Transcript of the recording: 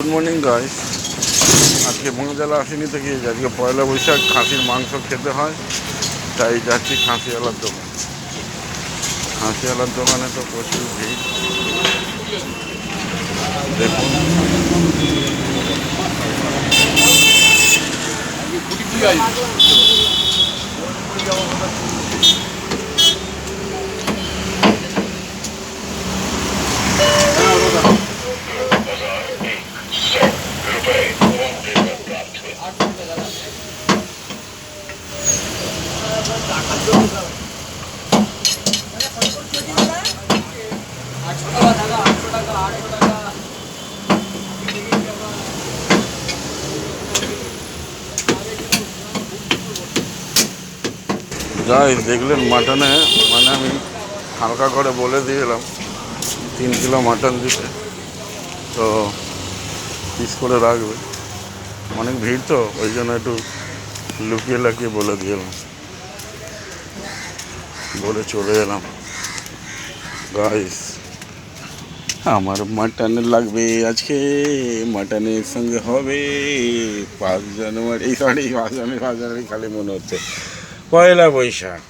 Good morning guys. আজকে বঙ্গজলা আসেনি থেকে আজকে পয়লা বৈশাখ খাসির মাংস খেতে হয়, তাই যাচ্ছি খাসিওয়ালার দোকান। খাসিওয়ালার দোকানে তো প্রচুর ভিড়, দেখুন। গাইস দেখলেন মাটনে, মানে আমি হালকা করে বলে দিলাম 3 কিলো মাটন দিতে, তো পিস করে রাখবে। অনেক ভিড় তো ওই জন্য একটু লুকিয়ে লাকিয়ে বলে দিলাম, বলে চলে এলাম। গাইস আমার মাটন লাগবে আজকে, মাটনের সঙ্গে হবে 5 জানুয়ারি, 5 জানুয়ারি খালি মনে হচ্ছে পয়লা বৈশাখ।